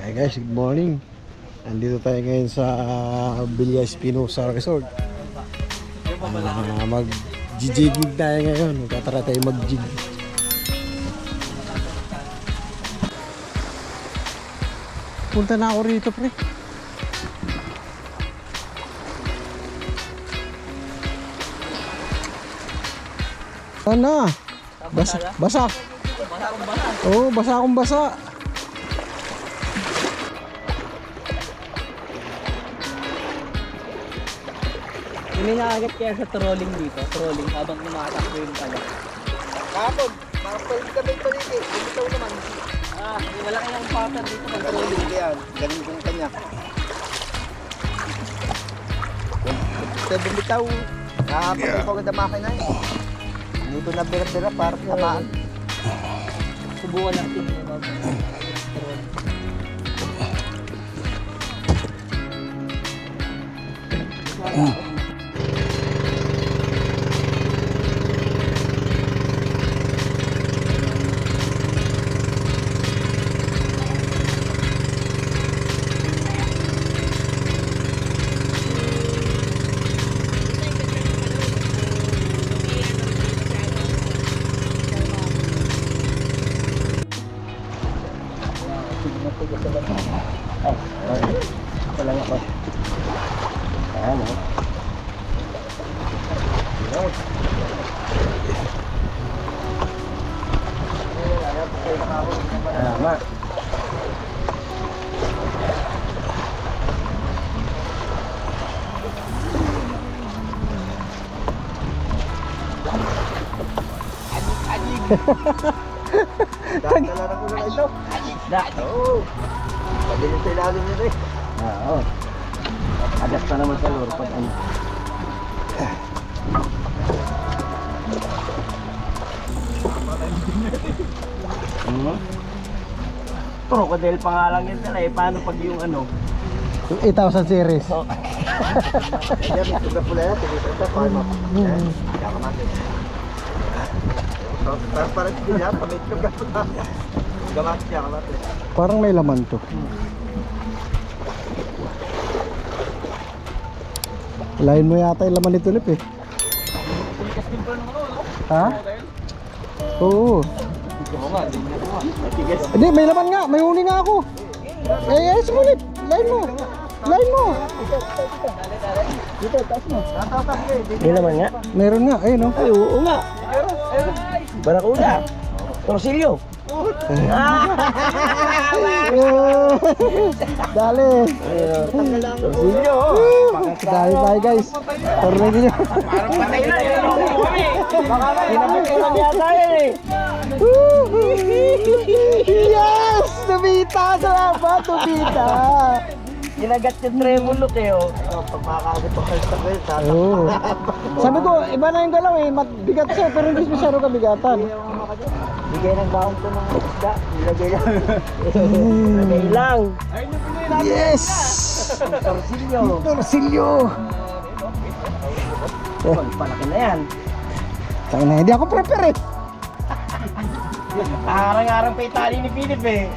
Hi guys, good morning. Nandito tayo ngayon sa Villa Espinosa Resort. Mag-jigging tayo ngayon. Magkatara tayo mag-jig. Punta na ako rito, pre. Ano? Basa. Basa. Oo, basa akong basa. May nakagat kaya sa trolling dito, trolling habang tumatakbo yung pala. Kapag, marapal kami paligid, bumitaw naman. May malaki ng pattern dito ng trolling. Trolling yan, ganun kong kanya. Sa bumitaw, nakapagod agad ang makina yun. Dito na bira-bira para tamaan. Subukan natin yung trolling. Walang ako. Ayan o. Tama. Dala ko na ito. Oo. Pwede nito ilalim nito eh. Oo. Agas pa naman sa lure pag ano. Crocodile pa nga lang yun tala eh. Paano pag yung ano? 8,000 series. Yan, ito na pula yan. Ito ito, paano? Kaya ka natin. Parang sila, pamit ko ka pa. Gamat siya ka natin. Parang may laman to. Lain mo yata yung laman nito, Lip eh. Ha? Oo. Hindi, may laman nga. May huli nga ako. Ayos mo, Lip. Lain mo. Lain mo. Dito, taas mo. Taas mo. May naman nga. Meron nga. Ayun, oh. Ay, oo nga. Barakuda. Torsilyo. Dali. Torsilyo. Dali tayo, guys. Tornado nyo. Parang patay na. Baka kinapagkilang yata yan eh. Yes! Tumita! Salamat! Tumita! Ginagat yung tremolo kayo. Pag makakagod pa kayo sa kayo, tatas. Oo. Sabi ko, iba na yung galaw eh. Bigat siya, pero hindi masyado kabigatan. Bigay ng baon ko ng isda. Ilagay lang. Lagay lang. Yes! Torsilyo. Torsilyo! Palaki na yan. Tayo na, hindi ako prepare eh. Arang-arang pa yung tali ni Philip eh.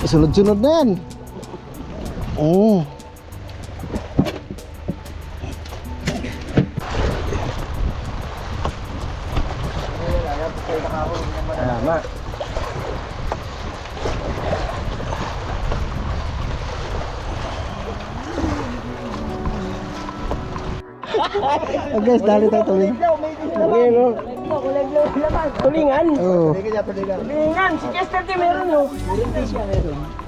Sunod-sunod na yan. Oo. Tama. Oh, guys, dali tayo tuloy. Ayan o. Tulingan. Oo. Tulingan. Si Chester din meron o.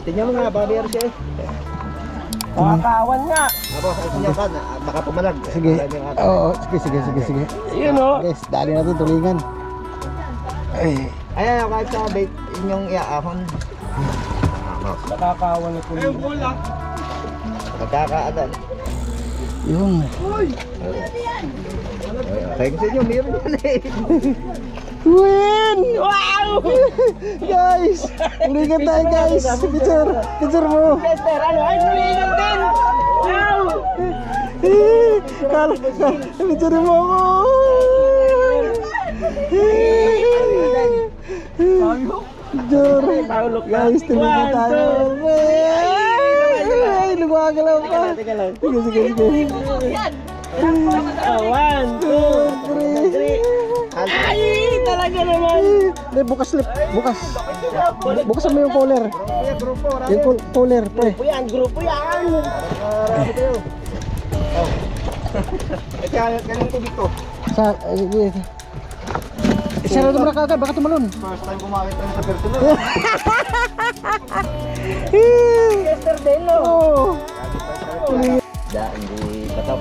Tingnan mo nga, babayar siya eh. Pakakawan nga. Ako, tingnan ka, baka pumalag. Sige. Oo, sige. Yun o. Guys, dali natin tulingan. Ay. Ayan, kahit sa bait, inyong iaahon. Pakakawan na tulingan. Magkakaadan. Yung. Thanks sa inyo, meron yan eh. Win! Wow! Guys! Tulingan tayo, guys! Picture mo! Chester, ano? Ay, tulingan din! Wow! Picture mo ako! Jor. Guys, tulungan tayo. Ay, lumagalaw pa. Teka lang. Sige, sige, sige. 1, 2, 3. Ay, talaga naman. Hindi, bukas slip. Bukas. Bukas mo yung collar. Yung collar, pre. Grupo yan. Ganun ko dito. Sa, sarado mo na kagad, baka tumalon. First time kumakit tayo sa personal. Yesterday, no? Oo. Da, hindi patap.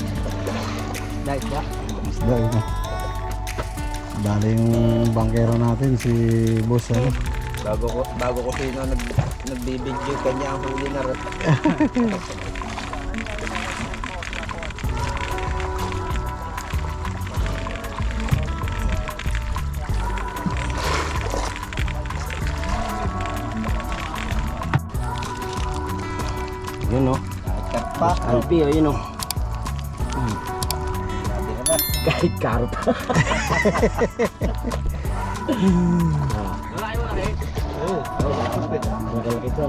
Da, da. Isda yun. Dali yung bangkero natin, si boss. Ano? Bago ko sino nagbibigyo kanya ang huli na rin. Yun, no? Karpa. Alpi, yun, no? Sabi ka na. Kahit karpa. Magalaki ito.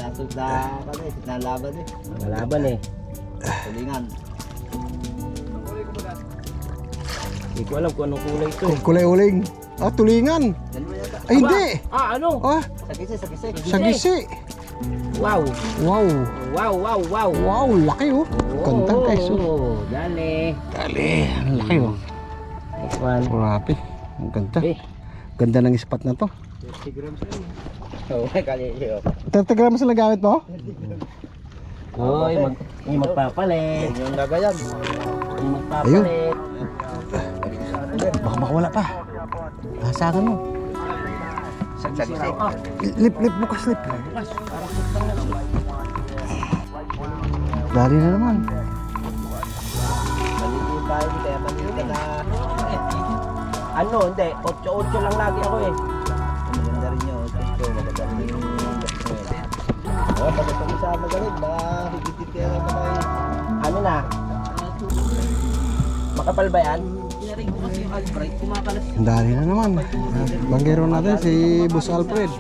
Nasod na kami. Nalaban eh. Malaban eh. Tulingan. Hindi ko alam kung anong kulay ito. Kulay uling. Ah, tulingan. Yan mo yata. Ay, hindi. Ano? Ah, Sagisi, sagisi. sagisi. Wow. Wow. Wow, wow, wow. Wow, laki oh. Kantang guys oh. Dali. Dali, ang laki oh. Next one. Grabe. Ang ganda. Eh. Ganda ng spot na to. 30 grams yun. Oo, kali yun. 30 grams na gamit mo? Uy, magpapalit. Yung lagayan. Magpapalit. Baka makawala pa. Hasakan mo. Sagisi. Lip, bukas lip. Dali na naman. Maliit tayo, kaya maliit ka na. Ano, hindi. 8-8 lang lagi ako eh. Maganda rin yun. Gusto, maganda rin yung oh, pag ito sa magaling, mahigit kaya naman ay Ano na? Makapal ba yan? Pinarig ko kasi yung Albright, kumakalas. Dali na naman. Banggero natin si Boss Alfred.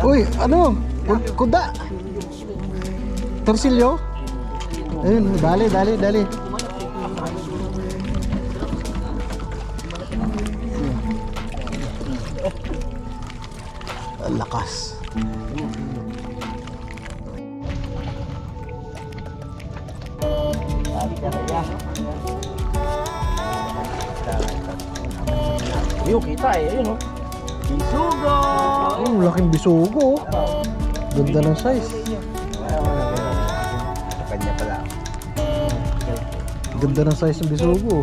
Uy, ano? Kuda. Torsilyo? Ayun, dali. Ang lakas. Yung kita eh, yun oh. Bisugo! Laking bisugo. Ganda ng size. sa kanya pala. Ganda ng size ng bisugo.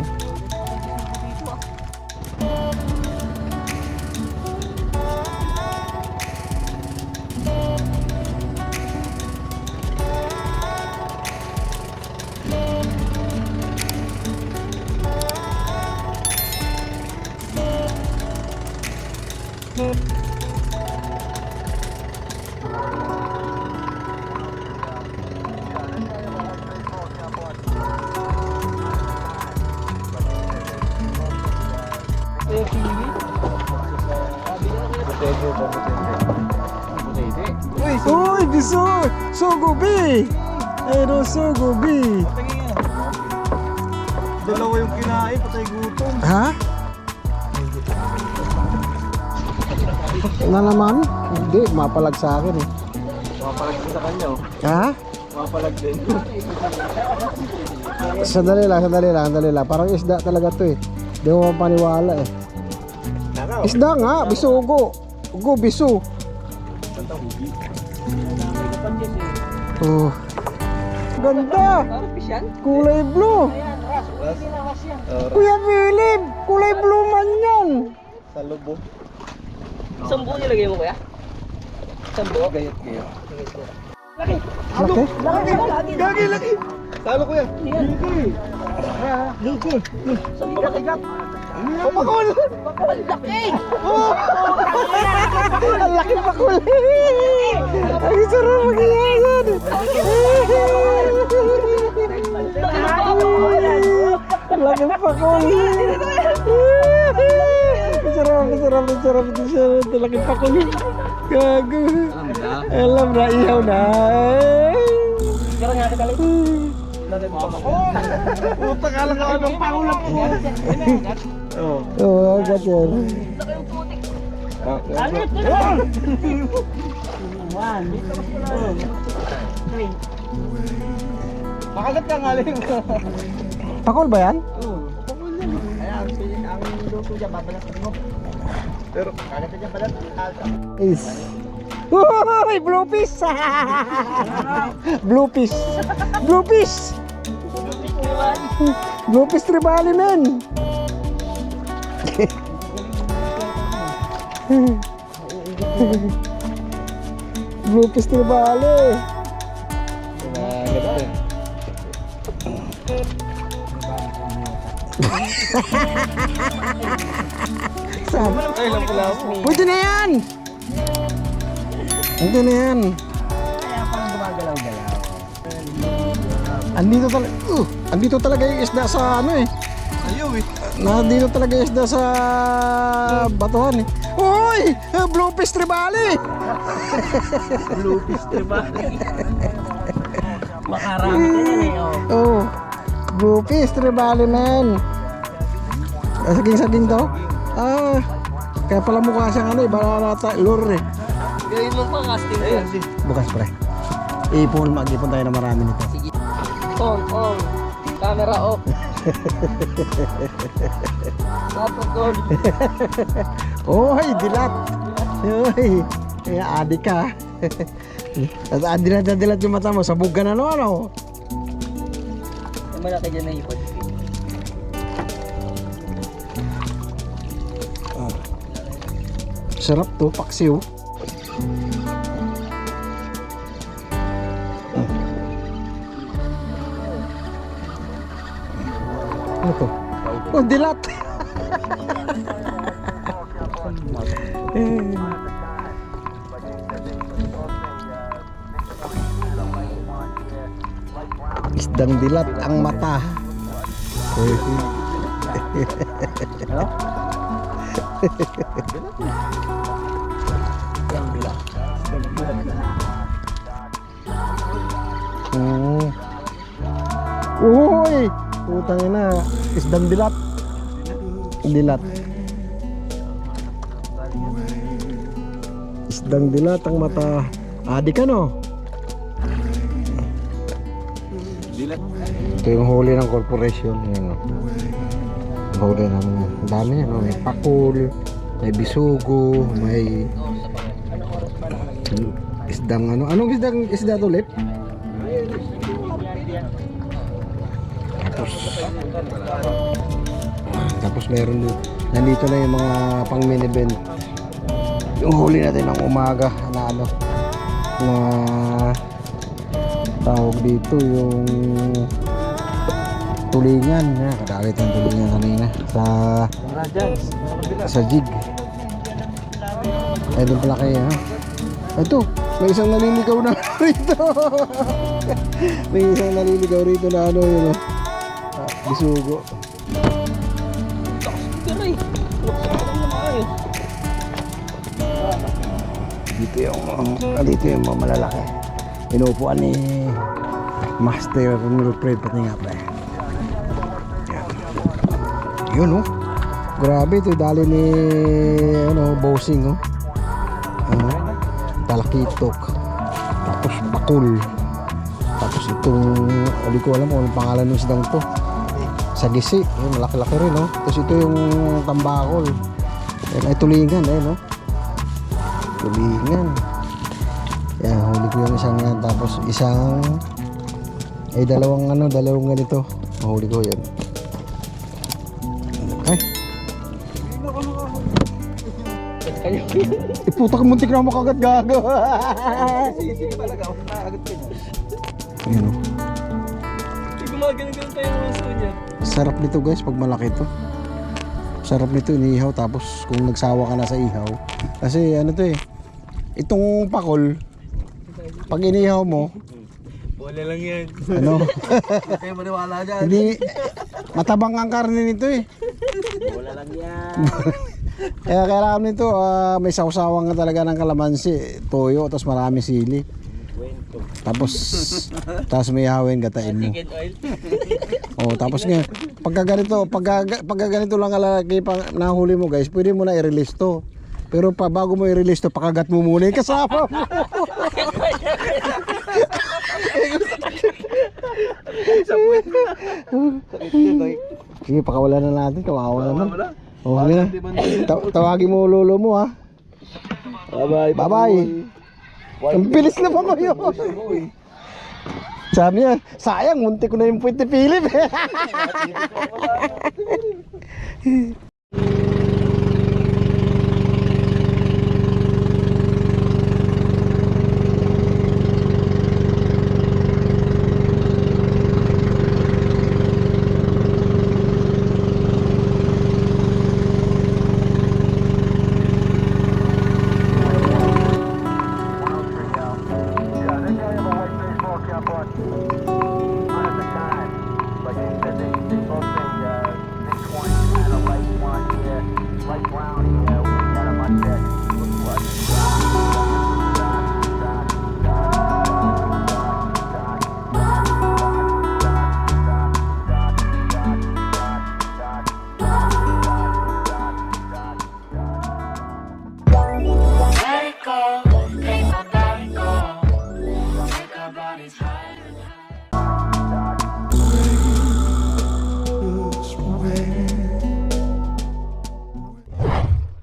Uy, biso! Sugo B! Ayun, sugo B! Dalawa yung kinain, patay gutom. Ha? Na naman? Hindi, mapalag sa akin eh. Mapalag din sa kanya oh. Ha? Mapalag din. Sandali lang. Parang isda talaga to eh. Di mo mapaniwala eh. Nakaw. Isda nga, bisugo. Ugo, bisu. Oh. Ganda! Kulay blue! Kuya Philip! Kulay blue man yan! Sa lubo. Isang buo nilagay mo kuya? Isang buo? Gayat. Laki? Laki. Talo ko yan. Pakul! Ang laki pakul! Ang sarap mag-iyayan! Laking pakol. Sarap. Laking pakol. Gago. Alam na, ihaw na. Kira nga ka kali. Puta ka lang ako ng pangulat ko. Oo, agad yan. Makagat ka nga lang. Pakol ba yan? Ayan, ang luto dyan, babalasin mo. Pero, kagat dyan pala. Is. Uy, blue fish! Blue fish! Blue fish! Blue fish tribali, men! Blue fish tribali! Saan? Ay, lapu-lapu. Pwede na yan! Pwede na yan! Kaya parang gumagalaw-galaw. Andito talaga yung isda sa ano eh. Ayaw eh. Nandito talaga yung isda sa batuhan eh. Uy! Blue fish tribali! Lupis, diba? Makarami ka yan eh, oh. Oh, blue fish tribali, men. Saging-saging daw. Kaya pala mukha siyang ano eh, barata, lure eh. Gawin mo pa casting ko. Bukas pre. Mag-ipon tayo na marami nito. Sige. On. Camera off. Napagod. Oy, dilat. Oy, kaya adik ka. At dilat yung mata mo, sabog ka na ano. Yung malaki dyan na ipod. Sarap to, paksiw. Ano to? Oh, dilat! Isdang dilat ang mata. Uy! Putang ina, isdang dilat. Dilat. Isdang dilat ang mata. Adik ano? Dilat. Ito yung huli ng corporation. Yan, no? Huli ng dami yan. No? May pakul, may bisugo, may isdang ano. Anong isda to, Lip? Tapos meron din. Nandito na yung mga pang mini event. Yung huli natin ng umaga na ano na tawag dito yung tulingan. Kadalit ng tulingan kanina sa jig. Ay doon pala kayo ha. Ito, may isang naliligaw na rito. May isang naliligaw rito na ano yun bisugo. Dito yung mga malalaki. Inuupuan ni Master Milfred pati nga pre. Yun grabe ito dali ni Bossing talakitok, tapos bakul, tapos itong hindi ko alam kung anong pangalan ng isdang to, sagisi, yun, malaki-laki rin tapos ito yung tambakol, ay tulingan tulingan. Yan, huli ko yung isang yan, tapos isang dalawang ganito huli ko yan. Puta ka, muntik na makagat gago. Sisig talaga, ako nakagat ka niya. Ayan Gumagano-gano tayo ng gusto niya. Sarap nito guys pag malaki to. Sarap nito inihaw, tapos kung nagsawa ka na sa ihaw. Kasi ano to itong pakol, pag inihaw mo, Wala lang yan. Ano? Huwag kayo maniwala dyan. Hindi, matabang ang karne nito eh. Wala lang yan. Kaya kailangan nito, may sausawan ka talaga ng kalamansi, toyo, tapos marami sili. Kwento. Tapos may hawin, gatain mo. Chicken oil. Oh, tapos nga, pagka ganito lang kalalaki pang nahuli mo guys, pwede mo na i-release to. Pero pa bago mo i-release to, pakagat mo muna yung kasama mo. Sige, pakawalan na natin, kawawa naman. Oh, sige na. Tawagin mo lolo mo ha. Bye-bye. Bye-bye. Ang bilis na pa kayo. Sabi niya, sayang, munti ko na yung Puente Philip. Yeah, they got him a white baseball cap on.